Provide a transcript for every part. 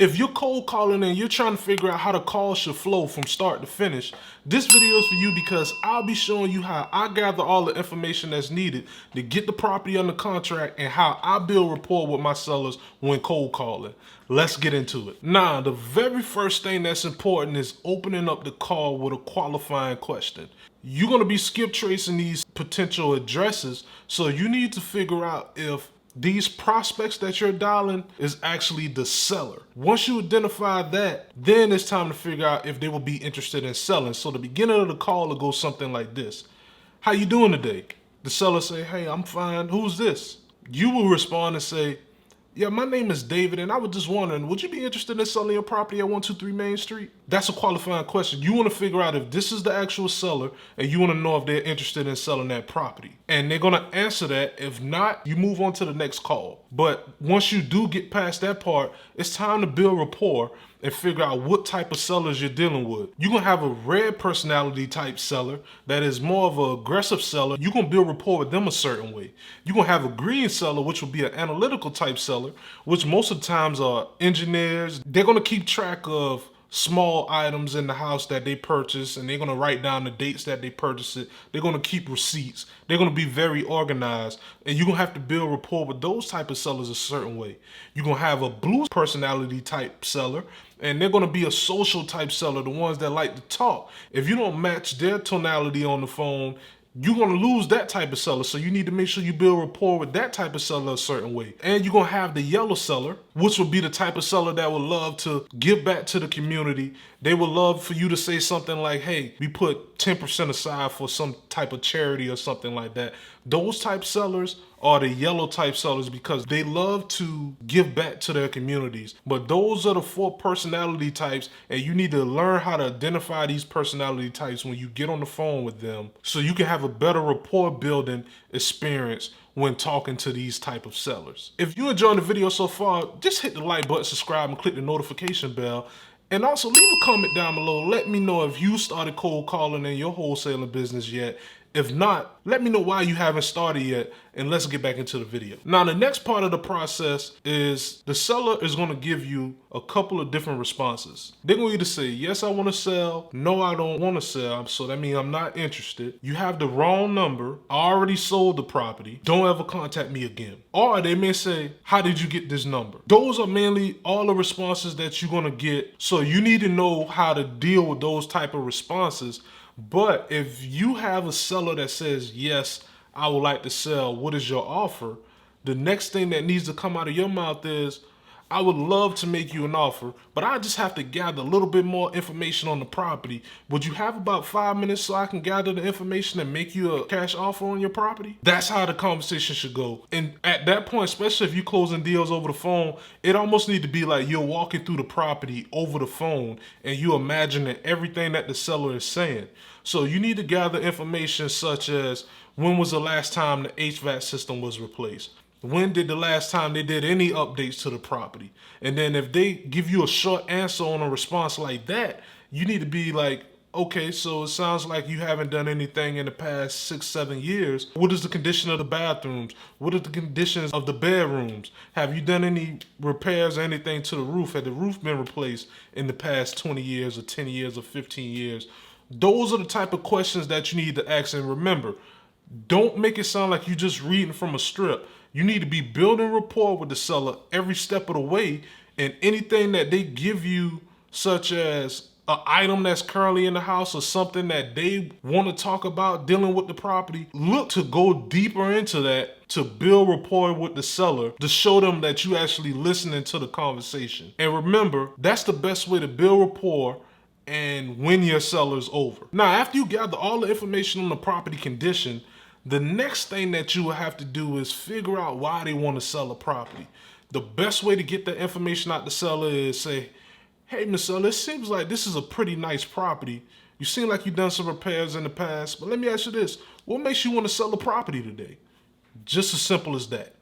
If you're cold calling and you're trying to figure out how the call should flow from start to finish, this video is for you because I'll be showing you how I gather all the information that's needed to get the property under contract and how I build rapport with my sellers when cold calling. Let's get into it. Now, the very first thing that's important is opening up the call with a qualifying question. You're going to be skip tracing these potential addresses, so you need to figure out if these prospects that you're dialing is actually the seller. Once you identify that, then it's time to figure out if they will be interested in selling. So the beginning of the call will go something like this. How you doing today? The seller say, hey, I'm fine. Who's this? You will respond and say, yeah, my name is David, and I was just wondering, would you be interested in selling your property at 123 Main Street? That's a qualifying question. You want to figure out if this is the actual seller, and you want to know if they're interested in selling that property. And they're going to answer that. If not, you move on to the next call. But once you do get past that part, it's time to build rapport and figure out what type of sellers you're dealing with. You're gonna have a red personality type seller that is more of an aggressive seller. You're gonna build rapport with them a certain way. You're gonna have a green seller, which will be an analytical type seller, which most of the times are engineers. They're gonna keep track of small items in the house that they purchase, and they're going to write down the dates that they purchased it. They're going to keep receipts. They're going to be very organized, and you're going to have to build rapport with those type of sellers a certain way. You're going to have a blue personality type seller, and they're going to be a social type seller, the ones that like to talk. If you don't match their tonality on the phone, you're going to lose that type of seller. So you need to make sure you build rapport with that type of seller a certain way. And you're going to have the yellow seller, which will be the type of seller that would love to give back to the community. They would love for you to say something like, hey, we put 10% aside for some type of charity or something like that. Those type sellers are the yellow type sellers because they love to give back to their communities. But those are the 4 personality types, and you need to learn how to identify these personality types when you get on the phone with them so you can have a better rapport building experience when talking to these type of sellers. If you enjoyed the video so far, just hit the like button, subscribe, and click the notification bell. And also leave a comment down below. Let me know if you started cold calling in your wholesaling business yet. If not, let me know why you haven't started yet, and let's get back into the video. Now, the next part of the process is the seller is going to give you a couple of different responses. They're going to either say, yes, I want to sell. No, I don't want to sell. So that means I'm not interested. You have the wrong number. I already sold the property. Don't ever contact me again. Or they may say, how did you get this number? Those are mainly all the responses that you're going to get. So you need to know how to deal with those type of responses. But if you have a seller that says, yes, I would like to sell, what is your offer? The next thing that needs to come out of your mouth is, I would love to make you an offer, but I just have to gather a little bit more information on the property. Would you have about 5 minutes so I can gather the information and make you a cash offer on your property? That's how the conversation should go. And at that point, especially if you're closing deals over the phone, it almost need to be like you're walking through the property over the phone and you imagining everything that the seller is saying. So you need to gather information such as, when was the last time the HVAC system was replaced? When did the last time they did any updates to the property? And then if they give you a short answer on a response like that, you need to be like, okay, so it sounds like you haven't done anything in the past 6-7 years. What is the condition of the bathrooms? What are the conditions of the bedrooms? Have you done any repairs or anything to the roof? Had the roof been replaced in the past 20 years or 10 years or 15 years? Those are the type of questions that you need to ask. And remember, don't make it sound like you're just reading from a strip. You need to be building rapport with the seller every step of the way, and anything that they give you, such as an item that's currently in the house or something that they want to talk about dealing with the property, look to go deeper into that to build rapport with the seller, to show them that you actually listening to the conversation. And remember, that's the best way to build rapport and win your sellers over. Now, after you gather all the information on the property condition, the next thing that you will have to do is figure out why they want to sell a property. The best way to get the information out the seller is say, hey, Miss Seller, it seems like this is a pretty nice property. You seem like you've done some repairs in the past, but let me ask you this. What makes you want to sell the property today? Just as simple as that.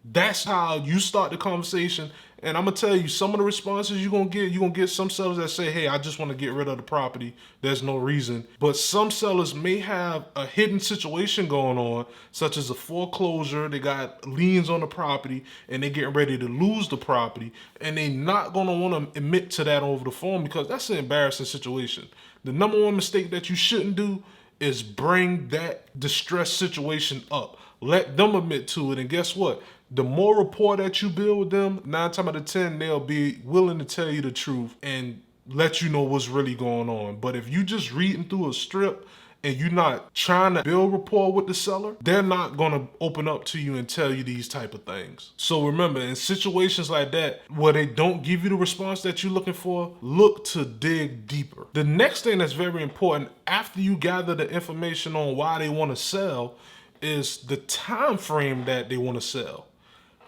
That's how you start the conversation, And I'm gonna tell you, some of the responses you're gonna get some sellers that say, hey, I just want to get rid of the property. There's no reason. But some sellers may have a hidden situation going on, such as a foreclosure. They got liens on the property and they getting ready to lose the property, and they not gonna want to admit to that over the phone because that's an embarrassing situation. The number one mistake that you shouldn't do is bring that distressed situation up. Let them admit to it, and guess what? The more rapport that you build with them, 9 times out of 10, they'll be willing to tell you the truth and let you know what's really going on. But if you just reading through a strip and you're not trying to build rapport with the seller, they're not going to open up to you and tell you these type of things. So remember, in situations like that where they don't give you the response that you're looking for, look to dig deeper. The next thing that's very important after you gather the information on why they want to sell is the time frame that they want to sell.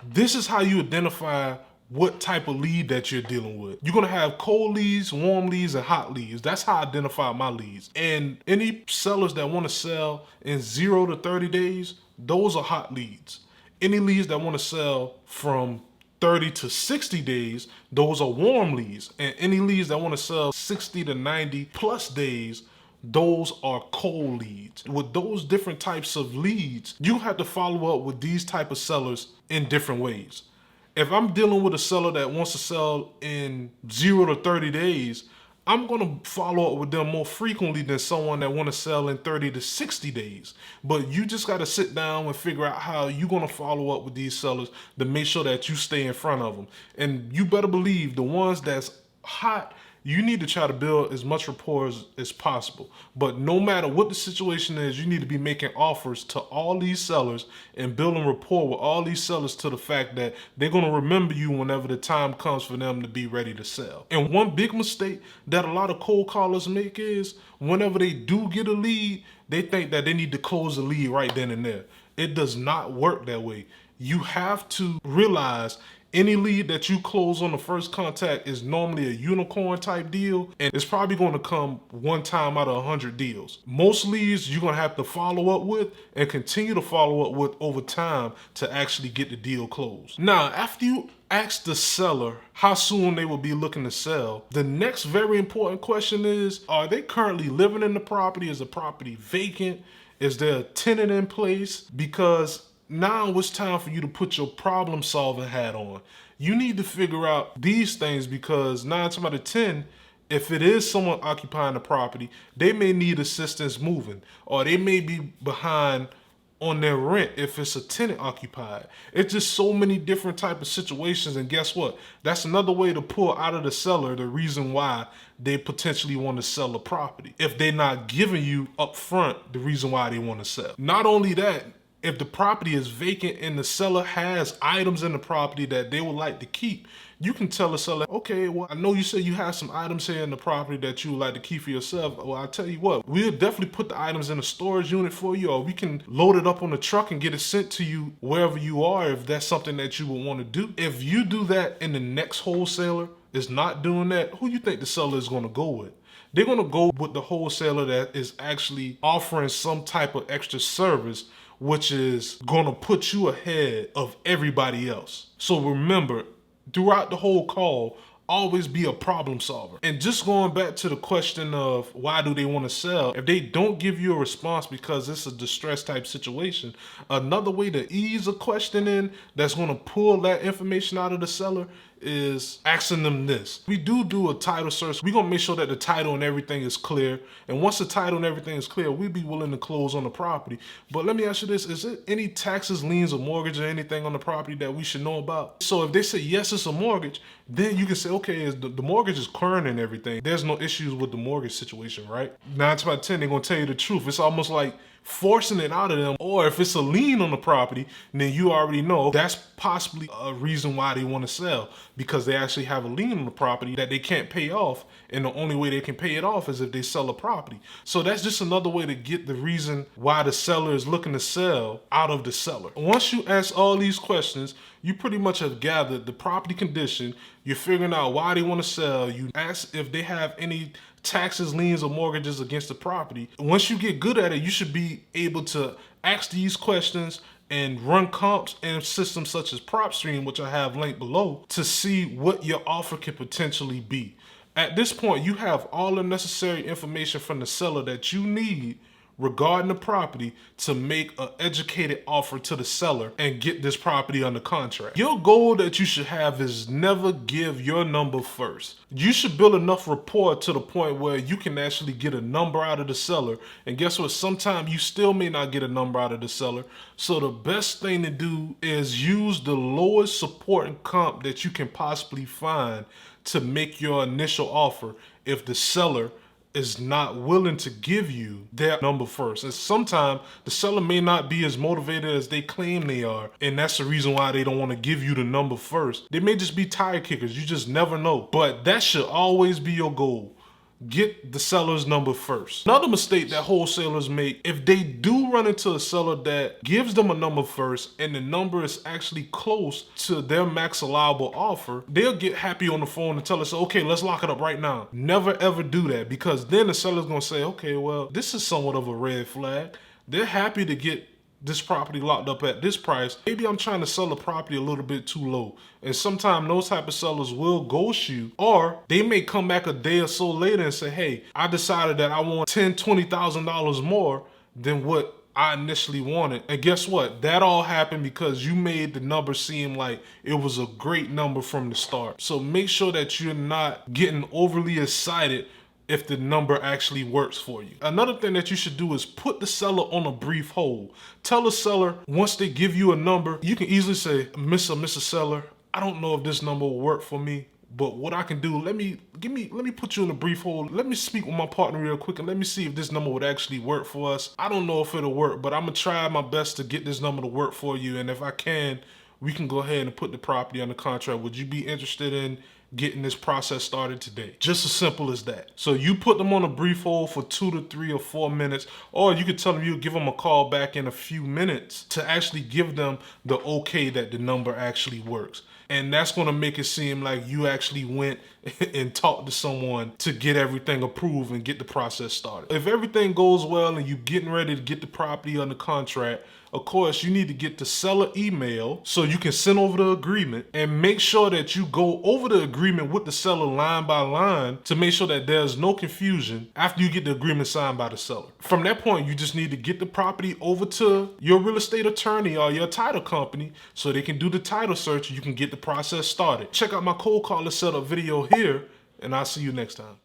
This is how you identify what type of lead that you're dealing with. You're gonna have cold leads, warm leads, and hot leads. That's how I identify my leads. And any sellers that want to sell in 0 to 30 days, those are hot leads. Any leads that want to sell from 30 to 60 days, those are warm leads. And any leads that want to sell 60 to 90 plus days, those are cold leads. With those different types of leads, you have to follow up with these type of sellers in different ways. If I'm dealing with a seller that wants to sell in 0 to 30 days, I'm going to follow up with them more frequently than someone that want to sell in 30 to 60 days. But you just got to sit down and figure out how you're going to follow up with these sellers to make sure that you stay in front of them. And you better believe the ones that's hot, you need to try to build as much rapport as possible. But no matter what the situation is, you need to be making offers to all these sellers and building rapport with all these sellers to the fact that they're going to remember you whenever the time comes for them to be ready to sell. And one big mistake that a lot of cold callers make is whenever they do get a lead, they think that they need to close the lead right then and there. It does not work that way. You have to realize any lead that you close on the first contact is normally a unicorn type deal, and it's probably going to come one time out of 100 deals. Most leads you're going to have to follow up with and continue to follow up with over time to actually get the deal closed. Now, after you ask the seller how soon they will be looking to sell, the next very important question is, are they currently living in the property? Is the property vacant? Is there a tenant in place? Because now it's time for you to put your problem solving hat on. You need to figure out these things because 9 times out of 10, if it is someone occupying the property, they may need assistance moving, or they may be behind on their rent if it's a tenant occupied. It's just so many different type of situations, and guess what? That's another way to pull out of the seller the reason why they potentially want to sell a property. If they're not giving you up front the reason why they want to sell. Not only that, if the property is vacant and the seller has items in the property that they would like to keep, you can tell the seller, okay, well, I know you said you have some items here in the property that you would like to keep for yourself. Well, I'll tell you what, we'll definitely put the items in a storage unit for you, or we can load it up on the truck and get it sent to you wherever you are if that's something that you would want to do. If you do that and the next wholesaler is not doing that, who you think the seller is going to go with? They're going to go with the wholesaler that is actually offering some type of extra service, which is going to put you ahead of everybody else. So remember, throughout the whole call, always be a problem solver. And just going back to the question of why do they want to sell, if they don't give you a response because it's a distress type situation, another way to ease a question in that's going to pull that information out of the seller is asking them this. We do a title search. We're going to make sure that the title and everything is clear. And once the title and everything is clear, we'd be willing to close on the property. But let me ask you this. Is there any taxes, liens, or mortgage or anything on the property that we should know about? So if they say, yes, it's a mortgage, then you can say, okay, the mortgage is current and everything. There's no issues with the mortgage situation, right? 9 times out of 10, they're going to tell you the truth. It's almost like forcing it out of them. Or if it's a lien on the property, then you already know that's possibly a reason why they want to sell, because they actually have a lien on the property that they can't pay off, and the only way they can pay it off is if they sell a property. So that's just another way to get the reason why the seller is looking to sell out of the seller. Once you ask all these questions, you pretty much have gathered the property condition. You're figuring out why they want to sell. You ask if they have any taxes, liens, or mortgages against the property. Once you get good at it, you should be able to ask these questions and run comps in systems such as PropStream, which I have linked below, to see what your offer could potentially be. At this point, you have all the necessary information from the seller that you need regarding the property to make an educated offer to the seller and get this property under contract. Your goal that you should have is never give your number first. You should build enough rapport to the point where you can actually get a number out of the seller. And guess what? Sometimes you still may not get a number out of the seller. So the best thing to do is use the lowest support and comp that you can possibly find to make your initial offer if the seller is not willing to give you their number first. And sometimes the seller may not be as motivated as they claim they are, and that's the reason why they don't want to give you the number first. They may just be tire kickers, you just never know. But that should always be your goal. Get the seller's number first. Another mistake that wholesalers make, if they do run into a seller that gives them a number first and the number is actually close to their max allowable offer, they'll get happy on the phone and tell us, okay, let's lock it up right now. Never ever do that, because then the seller's gonna say, okay, well, this is somewhat of a red flag. They're happy to get this property locked up at this price. Maybe I'm trying to sell the property a little bit too low. And sometimes those type of sellers will ghost you, or they may come back a day or so later and say, hey, I decided that I want $10,000, $20,000 more than what I initially wanted. And guess what? That all happened because you made the number seem like it was a great number from the start. So make sure that you're not getting overly excited if the number actually works for you. Another thing that you should do is put the seller on a brief hold. Tell the seller, once they give you a number, you can easily say, Mr. Seller, I don't know if this number will work for me, but what I can do, let me put you in a brief hold. Let me speak with my partner real quick and let me see if this number would actually work for us. I don't know if it'll work, but I'm gonna try my best to get this number to work for you. And if I can, we can go ahead and put the property under contract. Would you be interested in getting this process started today? Just as simple as that. So you put them on a brief hold for 2 to 3 or 4 minutes, or you could tell them you'll give them a call back in a few minutes to actually give them the okay that the number actually works. And that's gonna make it seem like you actually went and talked to someone to get everything approved and get the process started. If everything goes well and you're getting ready to get the property under contract, of course, you need to get the seller email so you can send over the agreement, and make sure that you go over the agreement with the seller line by line to make sure that there's no confusion after you get the agreement signed by the seller. From that point, you just need to get the property over to your real estate attorney or your title company so they can do the title search and you can get the process started. Check out my cold caller setup video here, and I'll see you next time.